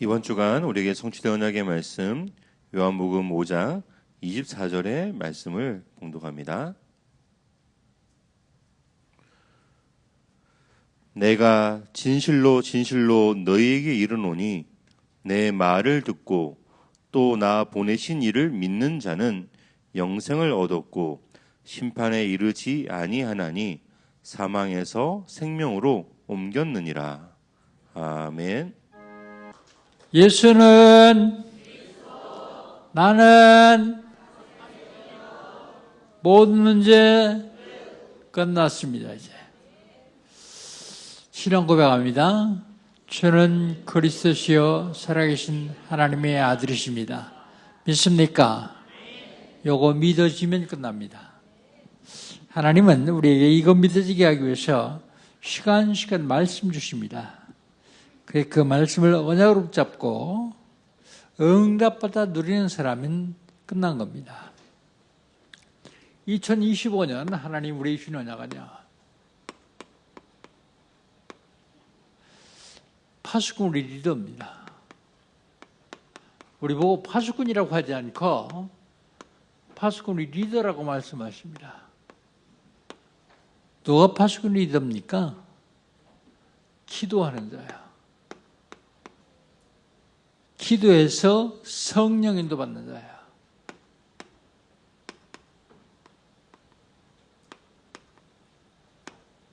이번 주간 우리에게 성취된 언약의 말씀 요한복음 5장 24절의 말씀을 봉독합니다. 내가 진실로 진실로 너희에게 이르노니 내 말을 듣고 또 나 보내신 이를 믿는 자는 영생을 얻었고 심판에 이르지 아니하나니 사망에서 생명으로 옮겼느니라. 아멘. 예수는 나는 모든 문제 끝났습니다. 이제 신앙 고백합니다. 주는 그리스도시요 살아계신 하나님의 아들이십니다. 믿습니까? 요거 믿어지면 끝납니다. 하나님은 우리에게 이거 믿어지게 하기 위해서 시간 말씀 주십니다. 그 말씀을 언약으로 붙잡고 응답받아 누리는 사람은 끝난 겁니다. 2025년 하나님 우리에게 주신 언약은요, 파수꾼 우리 리더입니다. 우리 보고 파수꾼이라고 하지 않고 파수꾼 우리 리더라고 말씀하십니다. 누가 파수꾼 리더입니까? 기도하는 자야. 기도해서 성령 인도 받는 자야.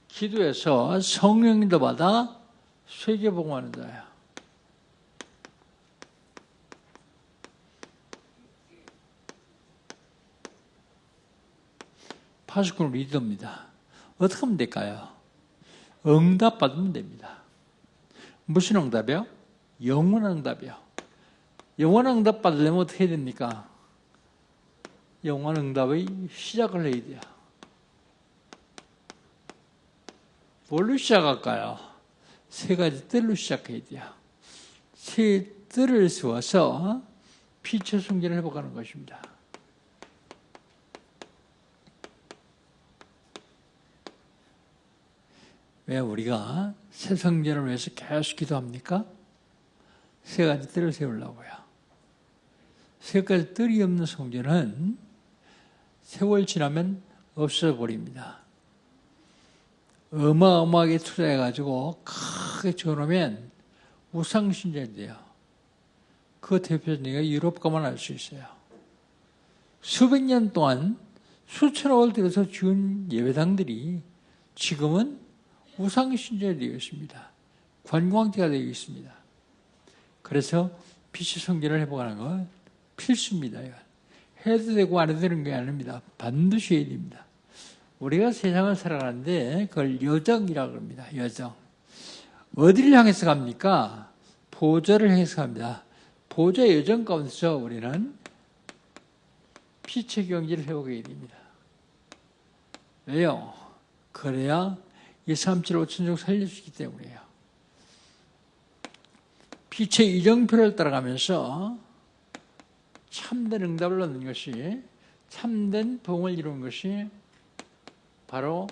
기도해서 성령 인도 받아 세계복음하는 자야. 파수꾼 리더입니다. 어떻게 하면 될까요? 응답 받으면 됩니다. 무슨 응답이요? 영원한 응답이요. 영원한 응답 받으려면 어떻게 해야 됩니까? 영원한 응답의 시작을 해야 돼요. 뭘로 시작할까요? 세 가지 뜰로 시작해야 돼요. 세 뜰을 세워서 피처 성전을 회복하는 것입니다. 왜 우리가 새 성전을 위해서 계속 기도합니까? 세 가지 뜰을 세우려고요. 세 가지 뜰이 없는 성전은 세월 지나면 없어져 버립니다. 어마어마하게 투자해가지고 크게 지어놓으면 우상신전이 돼요. 그 대표적인 유럽 가만 알 수 있어요. 수백 년 동안 수천억을 들여서 지은 예배당들이 지금은 우상신전이 되어 있습니다. 관광지가 되어 있습니다. 그래서 피치 성전을 회복하는 건 필수입니다. 해도 되고 안 해도 되는 게 아닙니다. 반드시 해야 됩니다. 우리가 세상을 살아가는데 그걸 여정이라고 합니다. 여정. 어디를 향해서 갑니까? 보좌를 향해서 갑니다. 보좌 여정 가운데서 우리는 피체 경제를 회복해야 됩니다. 왜요? 그래야 237,5천족 살릴 수 있기 때문이에요. 피체 이정표를 따라가면서 참된 응답을 얻는 것이, 참된 부흥을 이루는 것이 바로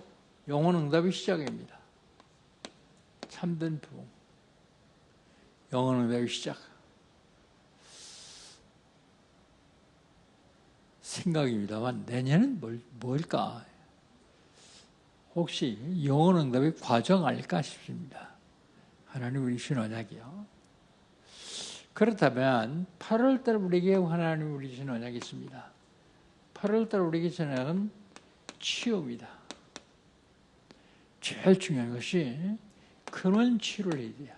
영혼 응답의 시작입니다. 참된 부흥, 영혼 응답의 시작. 생각입니다만 내년은 뭘까? 혹시 영혼 응답의 과정 아닐까 싶습니다. 하나님 우리 주신 언약이요. 그렇다면 8월달 우리에게 하나님 우리 주신 언약이 있습니다. 8월달 우리에게 주신 언약은 치유입니다. 제일 중요한 것이 근원 치유를 해야 돼요.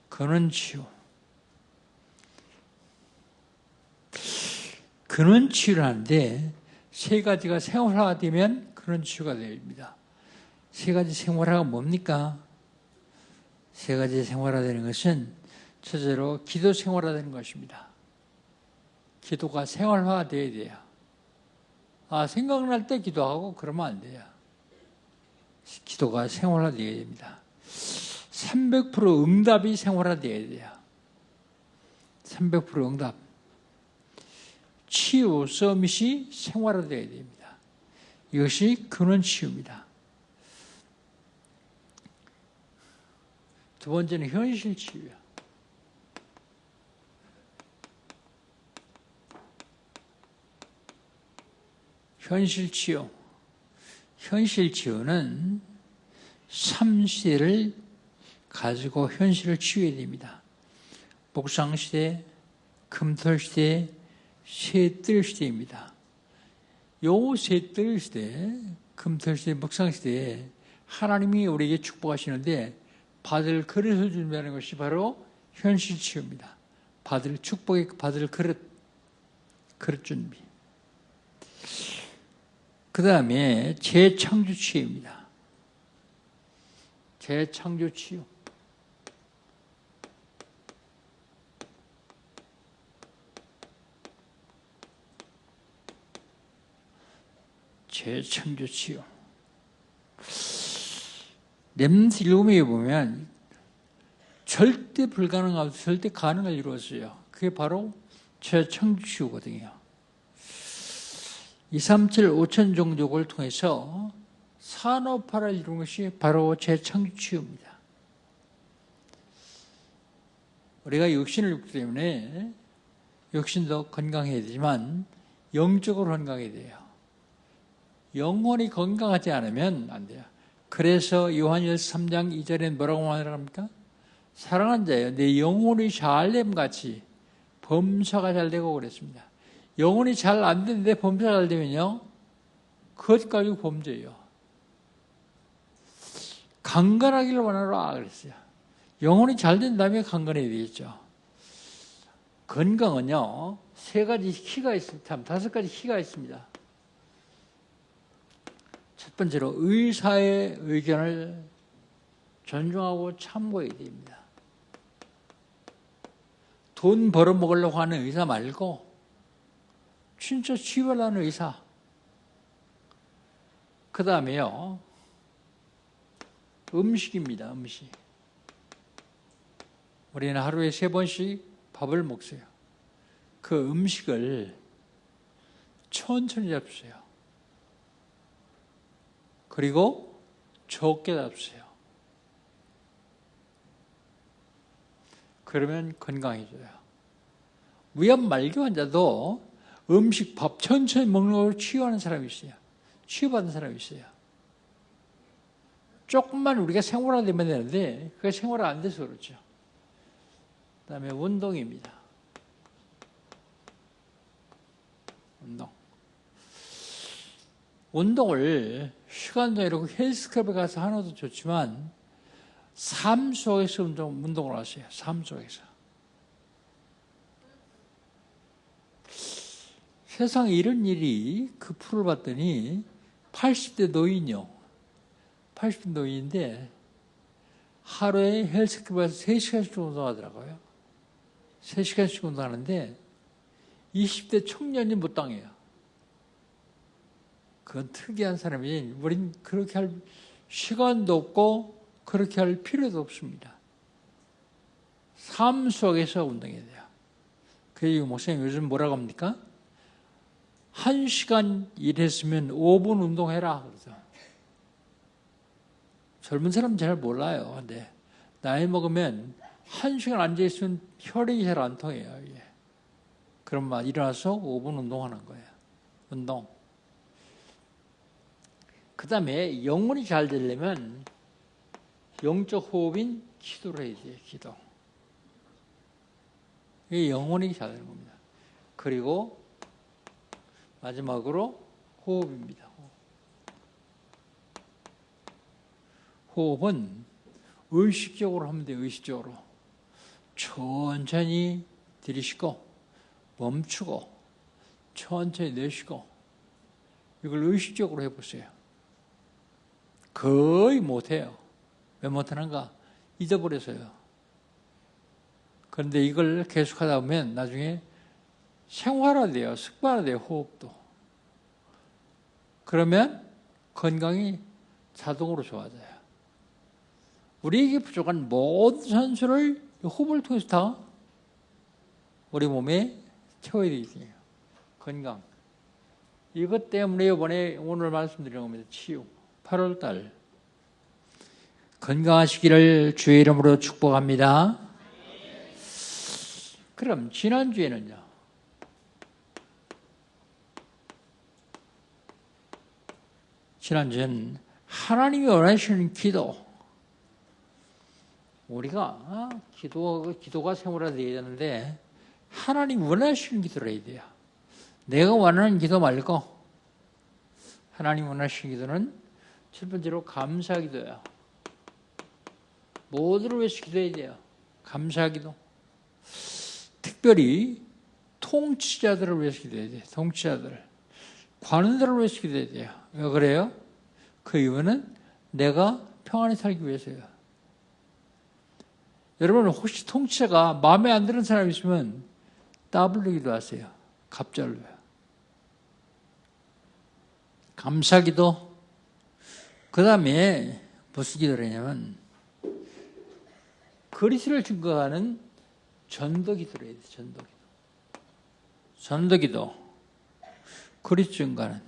근원 치유. 근원 치유를 하는데 세 가지가 생활화되면 근원 치유가 됩니다. 세 가지 생활화가 뭡니까? 세 가지 생활화되는 것은 첫째로 기도 생활화되는 것입니다. 기도가 생활화되어야 돼요. 생각날 때 기도하고 그러면 안 돼요. 기도가 생활화되어야 됩니다. 300% 응답이 생활화되어야 돼요. 300% 응답. 치유, 서밋이 생활화되어야 됩니다. 이것이 근원 치유입니다. 두 번째는 현실 치유야. 현실 치유. 현실 치유는 삼시대를 가지고 현실을 치유해야 됩니다. 목상시대, 금털시대, 쇠뜰시대입니다. 요 쇠뜰시대, 금털시대, 목상시대에 하나님이 우리에게 축복하시는데 받을 그릇을 준비하는 것이 바로 현실 치유입니다. 받을 그릇 준비. 그 다음에 재창조 치유입니다. 재창조 치유. 재창조 치유. 렘넌트 일곱명에 보면 절대 불가능하고 절대 가능을 이루었어요. 그게 바로 재창조 치유거든요. 237, 5천 종족을 통해서 산업화를 이룬 것이 바로 재창조 치유입니다. 우리가 육신을 입기 때문에 육신도 건강해야 되지만 영적으로 건강해야 돼요. 영혼이 건강하지 않으면 안 돼요. 그래서 요한일서 3장 2절에 뭐라고 말합니까? 사랑하는 자여, 내 영혼이 잘됨 같이 범사가 잘 되고 그랬습니다. 영혼이 잘 안 되는데 범사가 잘 되면요, 그것 가지고 범죄예요. 강건하기를 원하라 그랬어요. 영혼이 잘 된 다음에 강건해야 되겠죠. 건강은요, 세 가지 키가 있습니다. 다섯 가지 키가 있습니다. 첫 번째로 의사의 의견을 존중하고 참고해야 됩니다. 돈 벌어먹으려고 하는 의사 말고 진짜 치유하려는 의사. 그 다음에요, 음식입니다. 음식. 우리는 하루에 3번씩 밥을 먹어요. 그 음식을 천천히 잡수세요. 그리고 적게 잡수세요. 그러면 건강해져요. 위암 말기 환자도 음식, 밥 천천히 먹는 걸로 치유하는 사람이 있어요. 치유받는 사람이 있어요. 조금만 우리가 생활화되면 되는데 그게 생활화 안 돼서 그렇죠. 그 다음에 운동입니다. 운동을 시간도 이렇게 헬스클럽에 가서 하는 것도 좋지만 삶 속에서 운동을 하세요. 삶 속에서. 세상에 이런 일이 그 풀을 봤더니 80대 노인이요. 80대 노인인데 하루에 헬스클럽에서 3시간씩 운동하더라고요. 3시간씩 운동하는데 20대 청년이 못 당해요. 그건 특이한 사람이지 우린 그렇게 할 시간도 없고 그렇게 할 필요도 없습니다. 삶 속에서 운동해야 돼요. 그래서 목사님 요즘 뭐라고 합니까? 1시간 일했으면 5분 운동해라. 그러죠. 젊은 사람은 잘 몰라요. 근데 나이 먹으면 1시간 앉아있으면 혈액이 잘 안 통해요. 이게. 그럼 일어나서 5분 운동하는 거예요. 운동. 그 다음에 영혼이 잘 되려면 영적 호흡인 기도를 해야 돼요. 기도. 이게 영혼이 잘 되는 겁니다. 그리고 마지막으로 호흡입니다. 호흡은 의식적으로 하면 돼요. 의식적으로. 천천히 들이쉬고 멈추고 천천히 내쉬고 이걸 의식적으로 해보세요. 거의 못해요. 왜 못하는가? 잊어버려서요. 그런데 이걸 계속하다 보면 나중에 생활화돼요. 습관화돼요. 호흡도. 그러면 건강이 자동으로 좋아져요. 우리에게 부족한 모든 산소를 호흡을 통해서 다 우리 몸에 채워야 되거든요. 건강. 이것 때문에 이번에 오늘 말씀드린 겁니다. 치유. 8월달. 건강하시기를 주의 이름으로 축복합니다. 그럼 지난주에는요. 지난주에는 하나님이 원하시는 기도. 우리가 기도가 생활화되어야 되는데 하나님이 원하시는 기도를 해야 돼요. 내가 원하는 기도 말고 하나님 원하시는 기도는 첫 번째로 감사 기도예요. 모두를 위해서 기도해야 돼요. 감사 기도. 특별히 통치자들을 위해서 기도해야 돼요. 통치자들. 관원들을 위해서 기도해야 돼요. 왜 그래요? 그 이유는 내가 평안히 살기 위해서요. 여러분 혹시 통치자가 마음에 안 드는 사람이 있으면 따블로 기도하세요. 갑절로요. 감사기도. 그 다음에 무슨 기도를 하냐면 그리스도를 증거하는 전도기도를 해야 돼요. 전도기도. 전도기도. 그리스도 증거하는.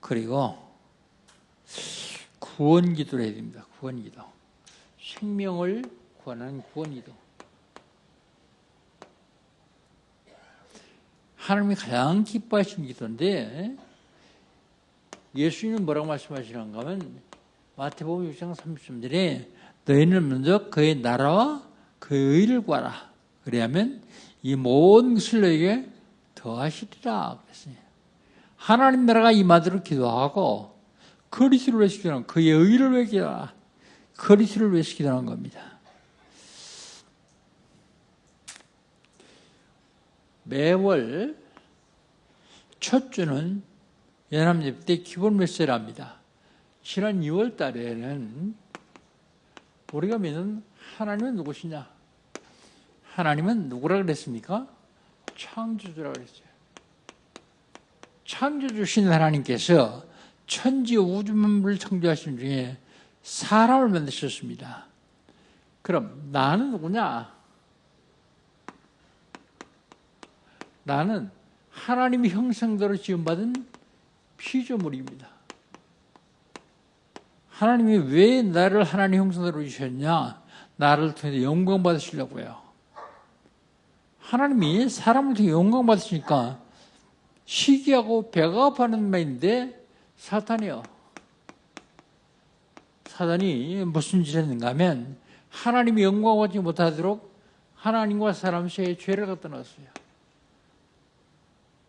그리고 구원기도를 해야 됩니다. 구원기도. 생명을 구하는 구원기도. 하나님이 가장 기뻐하시는 기도인데 예수님은 뭐라고 말씀하시는가 하면 마태복음 6장 30절에 너희는 먼저 그의 나라와 그의 의를 구하라. 그래야면 이 모든 것을 너에게 더하시리라 그랬어요. 하나님 나라가 임하도록 기도하고 그리스도를 위해서 기도하는 그의 의를 위해서 기도하라. 그리스도를 위해서 기도하는 겁니다. 매월 첫 주는 연합예배 때 기본 메시지를 합니다. 지난 2월 달에는 우리가 믿는 하나님은 누구시냐? 하나님은 누구라 그랬습니까? 창조주라 그랬어요. 창조주신 하나님께서 천지 우주 만물을 창조하신 중에 사람을 만드셨습니다. 그럼 나는 누구냐? 나는 하나님의 형상대로 지음받은 피조물입니다. 하나님이 왜 나를 하나님 형상대로 주셨냐? 나를 통해 영광 받으시려고요. 하나님이 사람을 통해 영광 받으시니까 시기하고 배가 아파하는 말인데 사탄이요. 사단이 무슨 짓을 했는가 하면 하나님이 영광 받지 못하도록 하나님과 사람 사이에 죄를 갖다 넣었어요.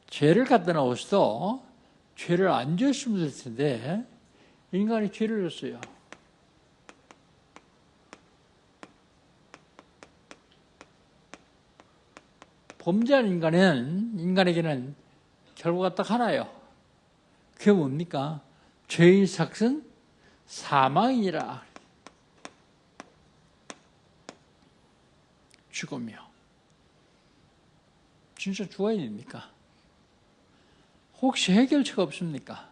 죄를 갖다 넣었어도 죄를 안 지었으면 될 텐데 인간이 죄를 졌어요. 범죄한 인간에게는 결과가 딱 하나예요. 그게 뭡니까? 죄의 삭은 사망이라. 죽음이요. 진짜 죽어야 됩니까? 혹시 해결책가 없습니까?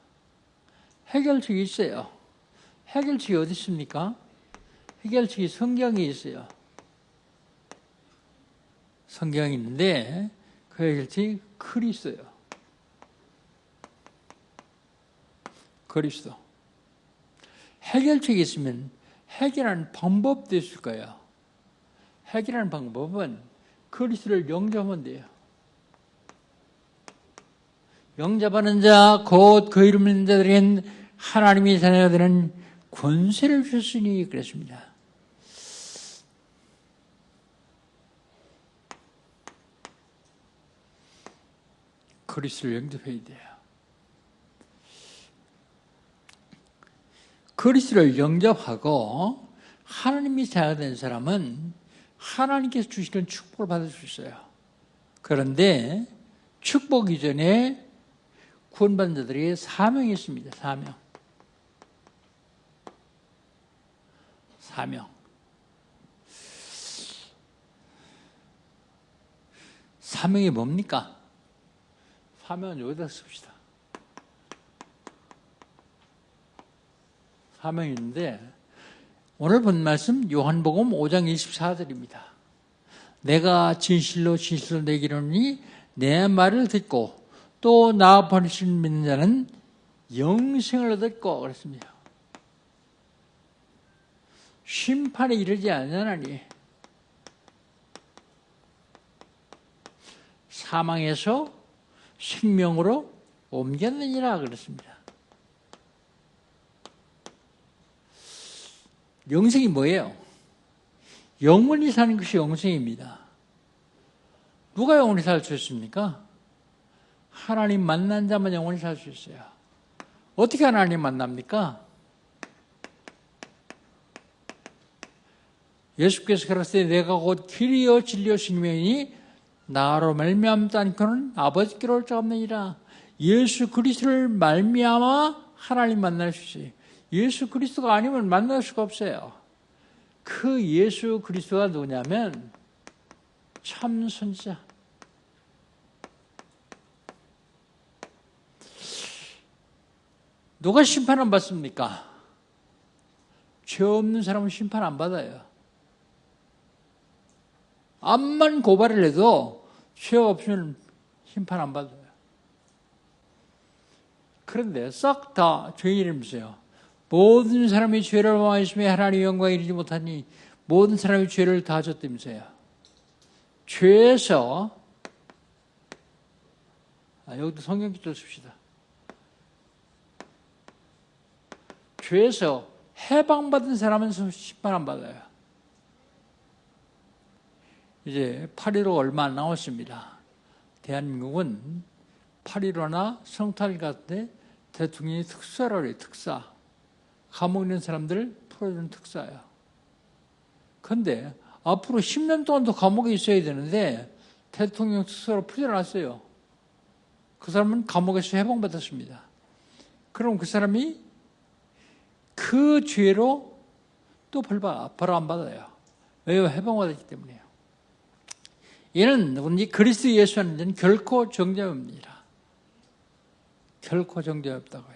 해결책이 있어요. 해결책이 어디 있습니까? 해결책이 성경에 있어요. 성경이 있는데 그 해결책이 그리스도예요. 그리스도. 해결책이 있으면 해결하는 방법도 있을 거예요. 해결하는 방법은 그리스도를 영접하면 돼요. 영접하는 자, 곧 그 이름 믿는 자들에겐 하나님의 자녀가 되는 권세를 주셨으니 그랬습니다. 그리스도를 영접해야 돼요. 그리스도를 영접하고 하나님의 자녀가 된 사람은 하나님께서 주시는 축복을 받을 수 있어요. 그런데 축복 이전에 구원받은 자들이 사명이 있습니다. 사명. 사명이 뭡니까? 사명은 여기다 씁시다. 사명이 있는데 오늘 본 말씀 요한복음 5장 24절입니다. 내가 진실로 내게 이르노니 내 말을 듣고 또 나 보내신 믿는 자는 영생을 얻었고 그랬습니다. 심판에 이르지 않으나니 사망에서 생명으로 옮겼느니라 그랬습니다. 영생이 뭐예요? 영원히 사는 것이 영생입니다. 누가 영원히 살 수 있습니까? 하나님 만난 자만 영원히 살 수 있어요. 어떻게 하나님 만납니까? 예수께서 그랬을 때 내가 곧 길이요 진리요 생명이니 나로 말미암지 않고는 아버지께로 올 자가 없느니라. 예수 그리스도를 말미암아 하나님 만날 수 있어요. 예수 그리스도가 아니면 만날 수가 없어요. 그 예수 그리스도가 누구냐면 참 선지자. 누가 심판 안 받습니까? 죄 없는 사람은 심판 안 받아요. 암만 고발을 해도 죄 없으면 심판 안 받아요. 그런데 싹 다 죄인이라면서요. 모든 사람이 죄를 범하였으며 하나님의 영광에 이르지 못하니 모든 사람이 죄를 다 졌다면서요. 죄에서 여기도 성경 기도 씁시다. 죄에서 해방받은 사람은 심판 안 받아요. 이제 8.15 얼마 안 남았습니다. 대한민국은 8.15나 성탄 같은 대통령이 특사라고 해요. 특사. 감옥에 있는 사람들 풀어주는 특사예요. 그런데 앞으로 10년 동안도 감옥에 있어야 되는데 대통령 특사로 풀려났어요. 그 사람은 감옥에서 해방받았습니다. 그럼 그 사람이 그 죄로 또 벌 안 받아요. 왜요? 해방받았기 때문에요. 이는 누군지 그리스도 예수 하는 자는 결코 정죄 없느니라. 결코 정죄 없다고요.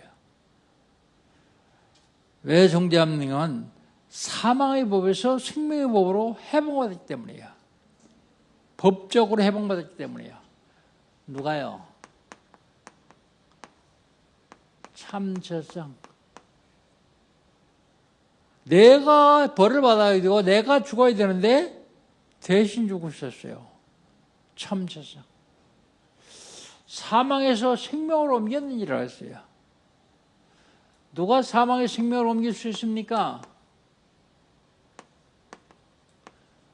왜 정죄 없느냐면 사망의 법에서 생명의 법으로 해방받았기 때문이에요. 법적으로 해방받았기 때문이에요. 누가요? 참제상. 내가 벌을 받아야 되고 내가 죽어야 되는데 대신 죽으셨어요. 참제상. 사망에서 생명으로 옮겼느니라 했어요. 누가 사망의 생명을 옮길 수 있습니까?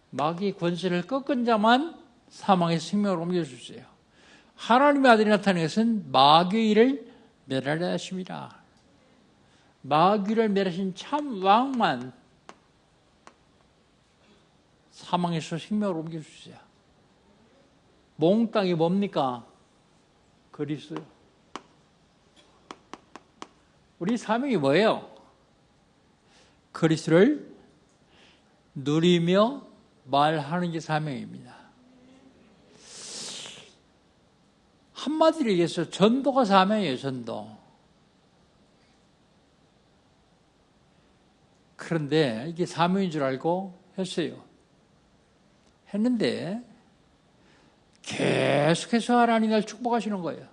마귀의 권세를 꺾은 자만 사망의 생명을 옮길 수 있어요. 하나님의 아들이 나타난 것은 마귀의 일을 멸하려 하심이라. 마귀를 멸하신 참 왕만 사망에서 생명을 옮길 수 있어요. 몽땅이 뭡니까? 그리스도. 우리 사명이 뭐예요? 그리스도를 누리며 말하는 게 사명입니다. 한마디로 얘기해서 전도가 사명이에요. 전도. 그런데 이게 사명인 줄 알고 했어요. 했는데 계속해서 하나님이 날 축복하시는 거예요.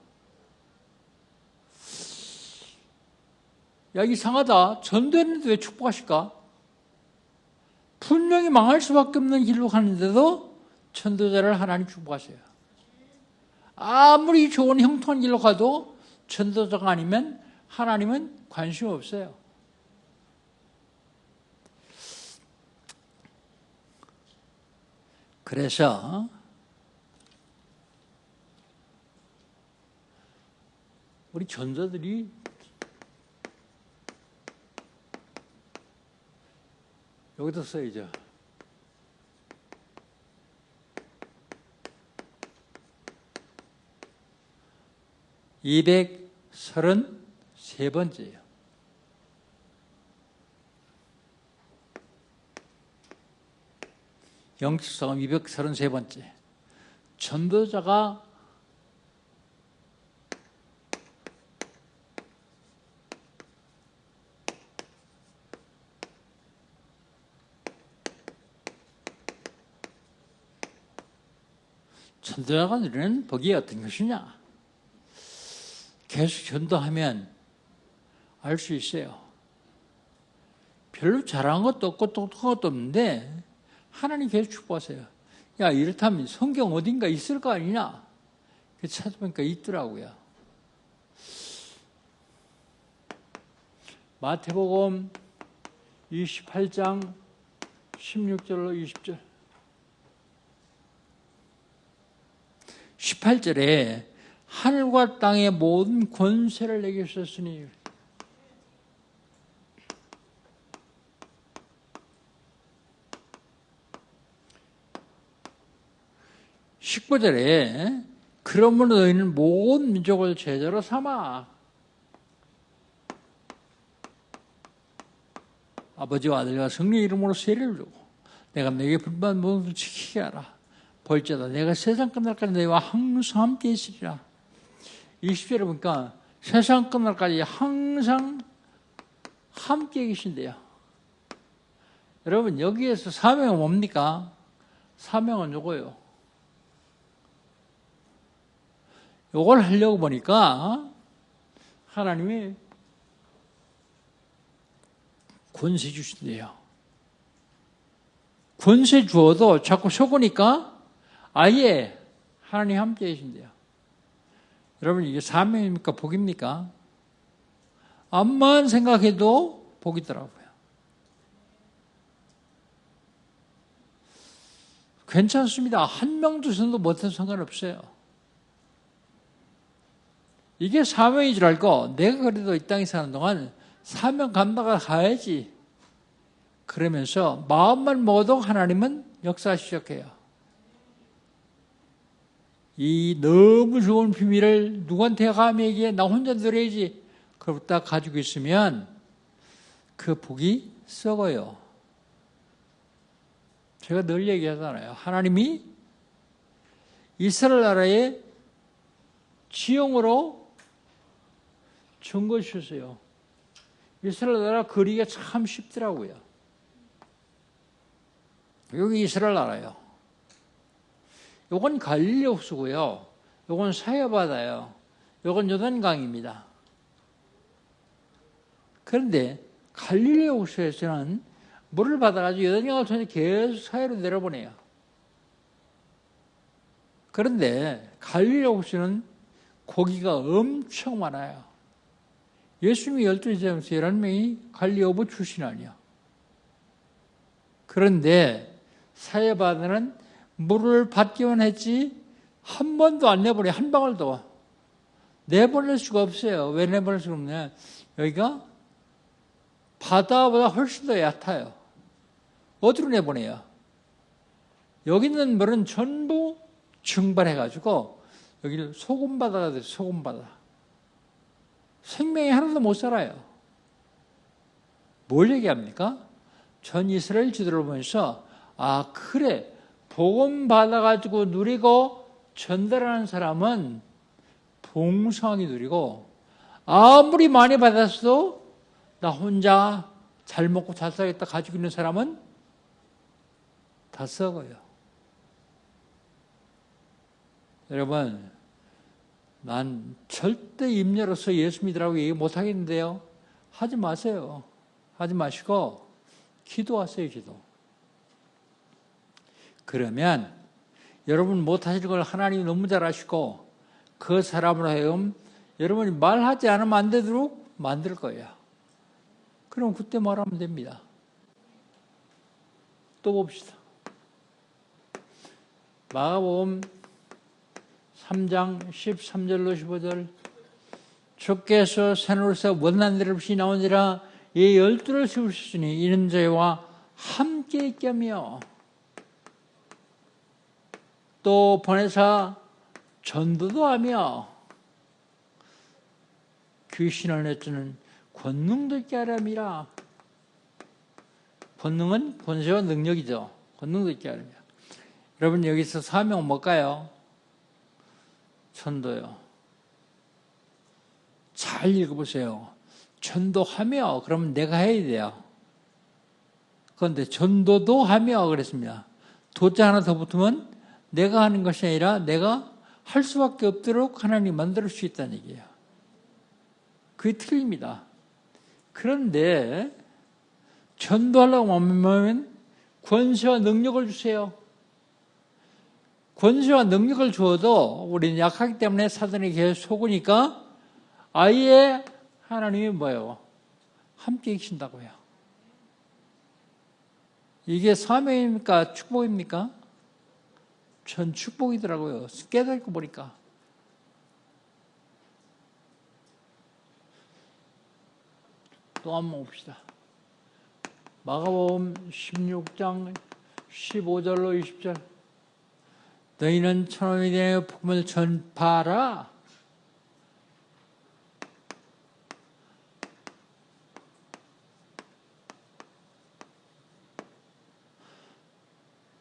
야, 이상하다. 전도했는데 왜 축복하실까? 분명히 망할 수밖에 없는 길로 가는데도 전도자를 하나님 축복하세요. 아무리 좋은 형통한 길로 가도 전도자가 아니면 하나님은 관심 없어요. 그래서 우리 전도들이 여기다 써야죠. (233번째예요) 영적성은 233번째. 전도자가 누리는 복이 어떤 것이냐? 계속 전도하면 알 수 있어요. 별로 잘한 것도 없고 똑똑한 것도 없는데 하나님 계속 축복하세요. 야, 이렇다면 성경 어딘가 있을 거 아니냐? 찾아보니까 있더라고요. 마태복음 28장 16절로 20절. 18절에 하늘과 땅의 모든 권세를 내게 주셨으니 (19절에) 그러므로 너희는 모든 민족을 제자로 삼아 아버지와 아들과 성령의 이름으로 세례를 주고 내가 너에게 분부한 모든 것을 지키게 하라. 볼지어다 내가 세상 끝날까지 너희와 항상 함께 있으리라. 20절에 보니까 세상 끝날까지 항상 함께 계신대요. 여러분 여기에서 사명은 뭡니까? 사명은 요거요. 요걸 하려고 보니까 하나님이 권세 주신대요. 권세 주어도 자꾸 속으니까 아예 하나님 함께 계신대요. 여러분 이게 사명입니까? 복입니까? 암만 생각해도 복이더라고요. 괜찮습니다. 한 명도 선도 못해도 상관없어요. 이게 사명인 줄 알고 내가 그래도 이 땅에 사는 동안 사명 감당을 가야지. 그러면서 마음만 먹어도 하나님은 역사 시작해요. 이 너무 좋은 비밀을 누구한테 감히 얘기해? 나 혼자 누려야지. 그러고 딱 가지고 있으면 그 복이 썩어요. 제가 늘 얘기하잖아요. 하나님이 이스라엘 나라에 지형으로 증거 주셨어요. 이스라엘 나라 그리기가 참 쉽더라고요. 여기 이스라엘 나라요. 요건 갈릴리 호수고요. 요건 사해바다예요. 요건 요단강입니다. 그런데 갈릴리 호수에서는 물을 받아가지고 요단강을 통해서 계속 사해로 내려보내요. 그런데 갈릴리 호수는 고기가 엄청 많아요. 예수님이 12제자에서 11명이 갈릴리 어부 출신 아니야. 그런데 사해바다는 물을 받기만 했지 한 번도 안 내보내. 한 방울도 내보낼 수가 없어요. 왜 내보낼 수가 없냐? 여기가 바다보다 훨씬 더 얕아요. 어디로 내보내요? 여기 있는 물은 전부 증발해가지고 여기를 소금바다가 돼요. 소금바다. 생명이 하나도 못 살아요. 뭘 얘기합니까? 전 이스라엘 지도를 보면서 아 그래 복음 받아가지고 누리고 전달하는 사람은 풍성하게 누리고 아무리 많이 받았어도 나 혼자 잘 먹고 잘 살겠다 가지고 있는 사람은 다 썩어요. 여러분 난 절대 임녀로서 예수 믿으라고 얘기 못하겠는데요. 하지 마세요. 하지 마시고 기도하세요. 기도. 그러면 여러분 못하실 걸 하나님이 너무 잘 아시고 그 사람으로 하여금 여러분이 말하지 않으면 안 되도록 만들 거예요. 그럼 그때 말하면 됩니다. 또 봅시다. 마가복음 3장 13절로 15절 주께서 산으로서 원한 데를 없이 나오니라 이 12를 세우셨으니 이는 저희와 함께 있게 하며 또 보내사 전도도 하며 귀신을 내쫓는 권능도 있게 하람이라. 권능은 권세와 능력이죠. 권능도 있게 하람이라. 여러분 여기서 사명은 뭘까요? 전도요. 잘 읽어보세요. 전도하며 그러면 내가 해야 돼요. 그런데 전도도 하며 그랬습니다. 도자 하나 더 붙으면 내가 하는 것이 아니라 내가 할 수밖에 없도록 하나님이 만들 수 있다는 얘기예요. 그게 틀립니다. 그런데 전도하려고 하면 권세와 능력을 주세요. 권세와 능력을 주어도 우리는 약하기 때문에 사단이 계속 속으니까 아예 하나님이 뭐예요? 함께 계신다고요. 이게 사명입니까? 축복입니까? 전 축복이더라고요. 깨닫고 보니까. 또 한 번 봅시다. 마가복음 16장 15절로 20절. 너희는 천하에 대하여 복음을 전파하라.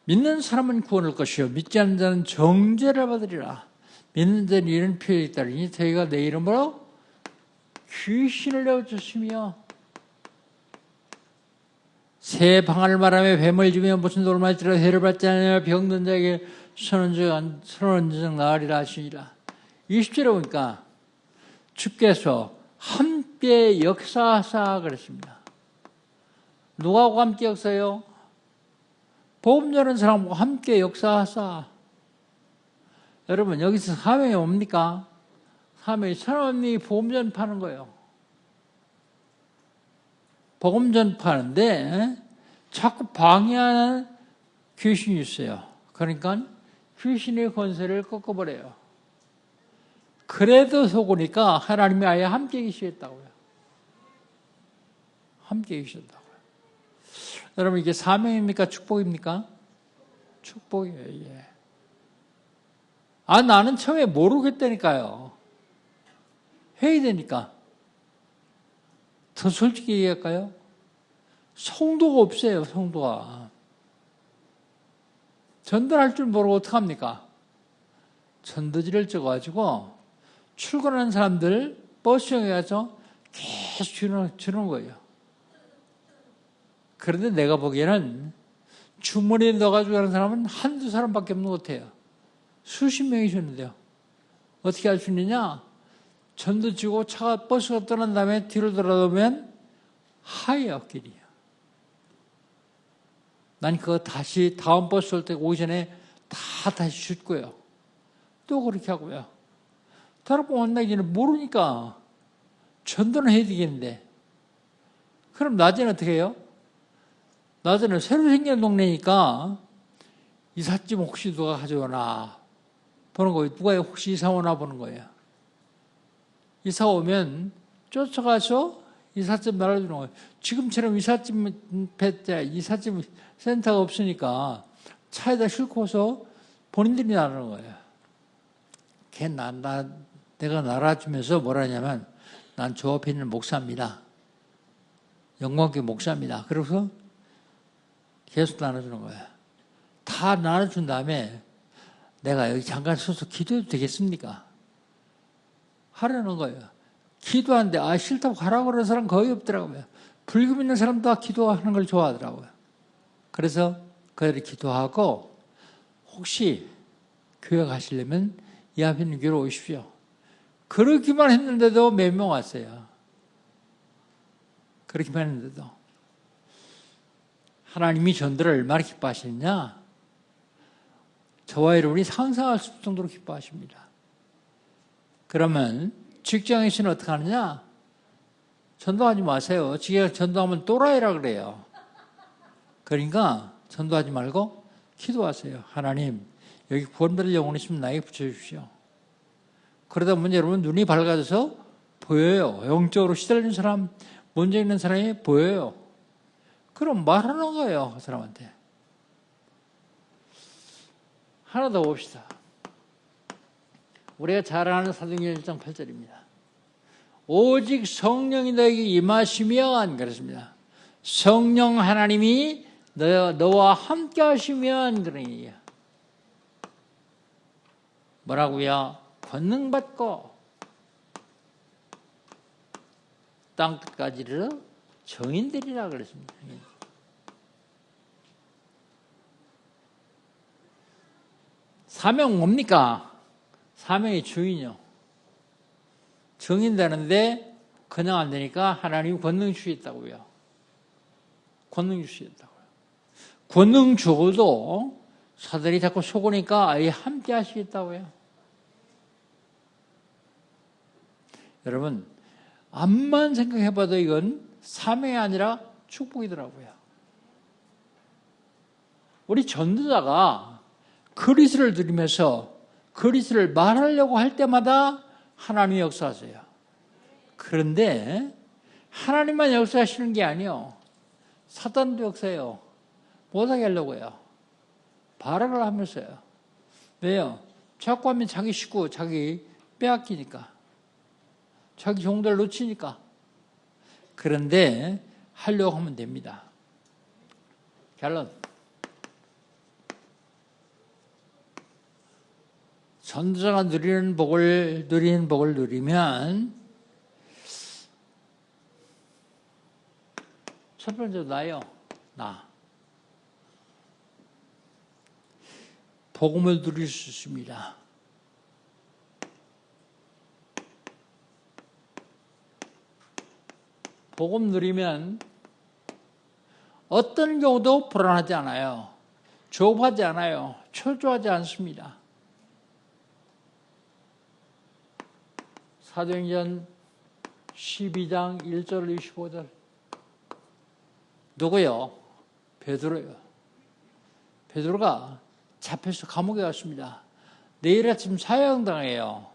믿는 사람은 구원할 것이요 믿지 않는 자는 정죄를 받으리라. 믿는 자는 이런 표현이 있다니 저희가 내 이름으로 귀신을 내어주시며 새 방언을 말하며 뱀을 주며 무슨 돌을 맞지라 해를 받지 않으며 병든 자에게 선언적 나으리라 하시니라. 20절에 보니까 주께서 함께 역사하사 그랬습니다. 누구하고 함께 역사해요? 복음 전하는 사람하고 함께 역사하사. 여러분 여기서 사명이 뭡니까? 사명이 사람이 복음 전파하는 거예요. 복음 전파하는데 자꾸 방해하는 귀신이 있어요. 그러니까 귀신의 권세를 꺾어버려요. 그래도 속으니까 하나님이 아예 함께 계시겠다고요. 함께 계셨다고요. 여러분 이게 사명입니까? 축복입니까? 축복이에요. 예. 나는 처음에 모르겠다니까요. 해야 되니까. 더 솔직히 얘기할까요? 성도가 없어요. 성도가. 전도할 줄 모르고 어떡합니까? 전도지를 적어가지고 출근하는 사람들 버스형에 가서 계속 주는 거예요. 그런데 내가 보기에는 주머니에 넣어가지고 가는 사람은 한두 사람밖에 없는 것 같아요. 수십 명이 주는데요. 어떻게 할 수 있느냐? 전도 지고 차가 버스가 떠난 다음에 뒤로 돌아오면 하얘요, 길이. 난 그거 다시 다음 버스 올 때 오기 전에 다 다시 줍고요. 또 그렇게 하고요. 다른 번 만나기는 모르니까 전도는 해야 되겠는데. 그럼 낮에는 어떻게 해요? 낮에는 새로 생긴 동네니까 이삿짐 혹시 누가 가져오나 보는 거예요. 누가 혹시 이사 오나 보는 거예요. 이사 오면 쫓아가서 이삿짐 날아주는 거예요. 지금처럼 이삿짐 센터가 없으니까 차에다 싣고서 본인들이 나르는 거예요. 내가 날아주면서 뭐라 하냐면 난 저 앞에 있는 목사입니다. 영광교회 목사입니다. 그래서 계속 나눠주는 거예요. 다 나눠준 다음에 내가 여기 잠깐 서서 기도해도 되겠습니까? 하려는 거예요. 기도하는데 싫다고 가라고 그러는 사람 거의 없더라고요. 불교 믿는 사람도 다 기도하는 걸 좋아하더라고요. 그래서 그들이 기도하고 혹시 교회 가시려면 이 앞에 있는 교회로 오십시오. 그러기만 했는데도 몇 명 왔어요. 그렇게만 했는데도. 하나님이 전도를 얼마나 기뻐하시느냐? 저와 여러분이 상상할 수 없을 정도로 기뻐하십니다. 그러면 직장에서는 어떻게 하느냐? 전도하지 마세요. 지가 전도하면 또라이라 그래요. 그러니까 전도하지 말고 기도하세요. 하나님, 여기 구원받을 영혼이 있으면 나에게 붙여주십시오. 그러다 보면 여러분 눈이 밝아져서 보여요. 영적으로 시달리는 사람, 문제 있는 사람이 보여요. 그럼 말하는 거예요. 그 사람한테. 하나 더 봅시다. 우리가 잘 아는 사도행전 1장 8절입니다. 오직 성령이 너에게 임하시면 그렇습니다. 성령 하나님이 너와 함께 하시면 그런 얘기야. 뭐라고요? 권능 받고 땅 끝까지 이르러 정인되리라 그랬습니다. 사명 뭡니까? 사명의 주인이요. 정인되는데 그냥 안 되니까 하나님 권능 주시겠다고요. 권능 주시겠다고요. 권능 주고도 사들이 자꾸 속으니까 아예 함께 하시겠다고요. 여러분, 암만 생각해봐도 이건 사명이 아니라 축복이더라고요. 우리 전도자가 그리스도를 드리면서 그리스도를 말하려고 할 때마다 하나님이 역사하세요. 그런데 하나님만 역사하시는 게 아니에요. 사단도 역사해요. 못하게 하려고요. 발악을 하면서요. 왜요? 자꾸 하면 자기 식구, 자기 빼앗기니까. 자기 종들 놓치니까. 그런데 하려고 하면 됩니다. 결론. 전도자가 누리는 복을 누리면 첫 번째 나요. 나. 복음을 누릴 수 있습니다. 복음 누리면 어떤 경우도 불안하지 않아요. 조급하지 않아요. 초조하지 않습니다. 사도행전 12장 1절 25절 누구요? 베드로요. 베드로가 잡혀서 감옥에 갔습니다. 내일 아침 사형당해요.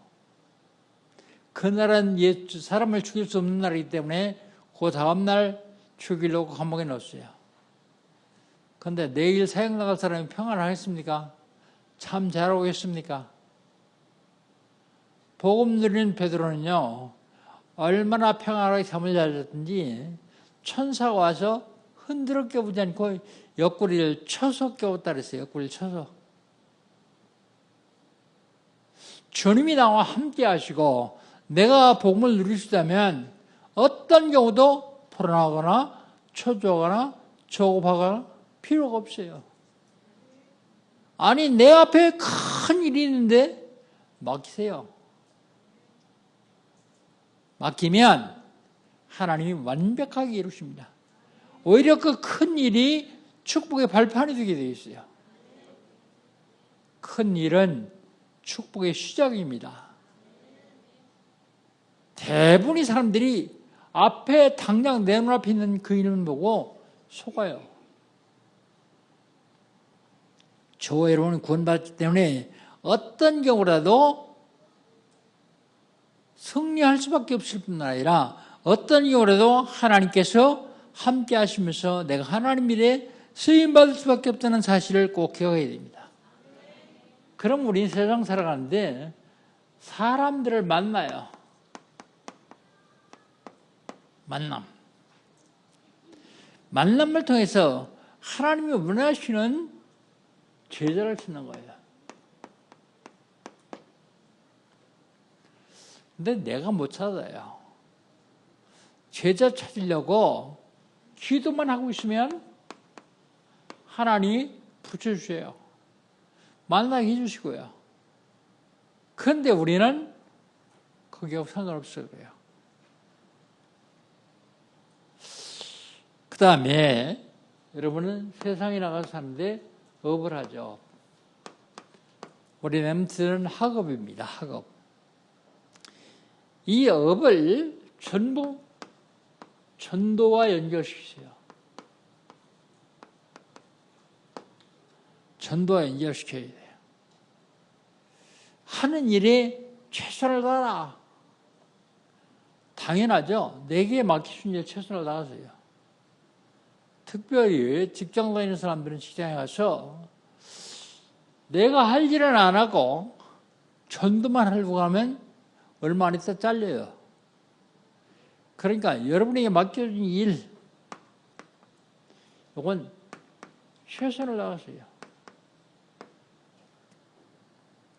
그날은 사람을 죽일 수 없는 날이기 때문에 그 다음날 죽이려고 감옥에 넣었어요. 그런데 내일 사형당할 사람이 평안하겠습니까? 참 잘하겠습니까? 복음 누리는 베드로는요, 얼마나 평안하게 잠을 잘 잤든지 천사가 와서 흔들어 깨우지 않고 옆구리를 쳐서 깨웠다 그랬어요. 옆구리를 쳐서. 주님이 나와 함께 하시고 내가 복음을 누릴 수 있다면 어떤 경우도 불안하거나 초조하거나 조급하거나 필요가 없어요. 아니 내 앞에 큰 일이 있는데 맡기세요. 맡기면 하나님이 완벽하게 이루십니다. 오히려 그 큰 일이 축복의 발판이 되게 되어 있어요. 큰 일은 축복의 시작입니다. 대부분의 사람들이 앞에 당장 내 눈앞에 있는 그 일을 보고 속아요. 저와 여러분은 구원받기 때문에 어떤 경우라도 승리할 수밖에 없을 뿐 아니라 어떤 경우라도 하나님께서 함께 하시면서 내가 하나님 일에 쓰임받을 수밖에 없다는 사실을 꼭 기억해야 됩니다. 그럼 우리는 세상 살아가는데 사람들을 만나요. 만남을 통해서 하나님이 원하시는 제자를 찾는 거예요. 근데 내가 못 찾아요. 제자 찾으려고 기도만 하고 있으면 하나님이 붙여주세요. 만나게 해주시고요. 그런데 우리는 거기하고 상관없어요. 그 다음에 여러분은 세상에 나가서 사는데 업을 하죠. 우리 렘트는 학업입니다. 학업. 이 업을 전부 전도와 연결시키세요. 전도와 연결시켜야 돼요. 하는 일에 최선을 다하라. 당연하죠. 내게 맡기신 일에 최선을 다하세요. 특별히 직장 다니는 사람들은 직장에 가서 내가 할 일은 안 하고 전도만 하려고 하면 얼마 안 있다 잘려요. 그러니까 여러분에게 맡겨진 일, 이건 최선을 다하세요.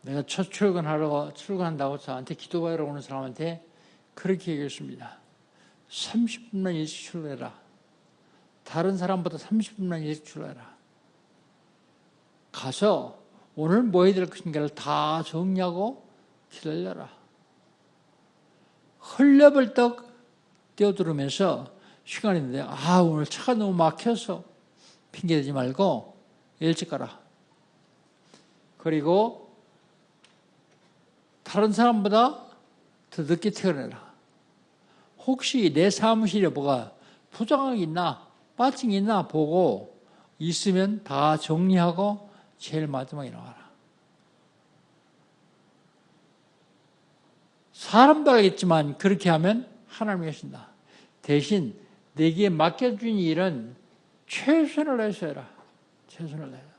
내가 첫 출근한다고 저한테 기도하러 오는 사람한테 그렇게 얘기했습니다. 30분만 일찍 출근해라. 다른 사람보다 30분만 일찍 출근해라. 가서 오늘 뭐 해야 될 것인가를 다 정리하고 기다려라. 헐레벌떡 뛰어들으면서 시간인데 오늘 차가 너무 막혀서 핑계대지 말고 일찍 가라. 그리고 다른 사람보다 더 늦게 퇴근해라. 혹시 내 사무실에 뭐가 부정한 있나 빠진 게 있나 보고 있으면 다 정리하고 제일 마지막에 나와라. 사람도 알겠지만 그렇게 하면 하나님이 하신다. 대신 내게 맡겨준 일은 최선을 다해서 해라. 최선을 다해라.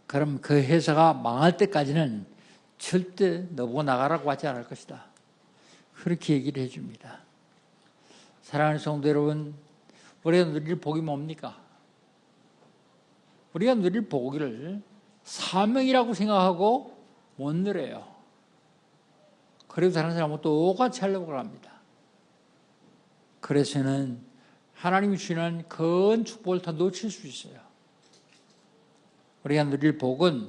그럼 그 회사가 망할 때까지는 절대 너보고 나가라고 하지 않을 것이다. 그렇게 얘기를 해줍니다. 사랑하는 성도 여러분, 우리가 누릴 복이 뭡니까? 우리가 누릴 복을 사명이라고 생각하고 못 누려요. 그래도 다른 사람은 똑같이 하려고 합니다. 그래서는 하나님이 주시는 큰 축복을 다 놓칠 수 있어요. 우리가 누릴 복은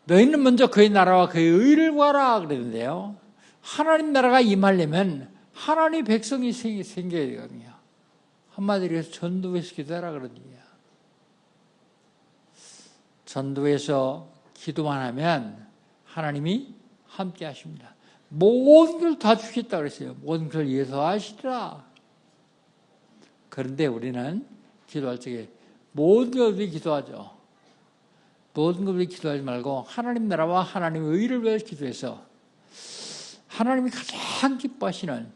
너희는 먼저 그의 나라와 그의 의를 구하라 그랬는데요. 하나님 나라가 임하려면 하나님 백성이 생겨야 되거든요. 한마디로 해서 전도에서 기도하라 그런 얘기야. 전도에서 기도만 하면 하나님이 함께 하십니다. 모든 걸 다 주겠다 그랬어요. 모든 걸 위해서 하시리라. 그런데 우리는 기도할 적에 모든 걸 위해 기도하죠. 모든 걸 위해 기도하지 말고 하나님 나라와 하나님의 의를 위해 기도해서 하나님이 가장 기뻐하시는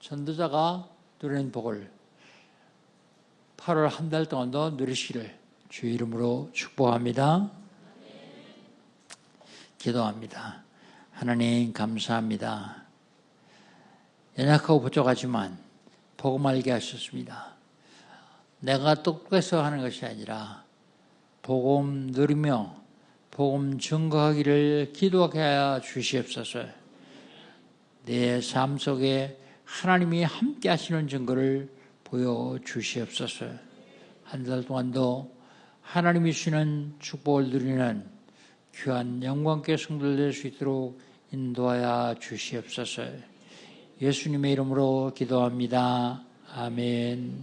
전도자가 누리는 복을 8월 한 달 동안도 누리시기를 주의 이름으로 축복합니다. 기도합니다. 하나님 감사합니다. 연약하고 부족하지만 복음 알게 하셨습니다. 내가 똑똑해서 하는 것이 아니라 복음 누리며 복음 증거하기를 기도하게 하여 주시옵소서. 내 삶 속에 하나님이 함께 하시는 증거를 보여주시옵소서. 한 달 동안도 하나님이 주시는 축복을 누리는 귀한 영광께 성도들 될 수 있도록 인도하여 주시옵소서. 예수님의 이름으로 기도합니다. 아멘.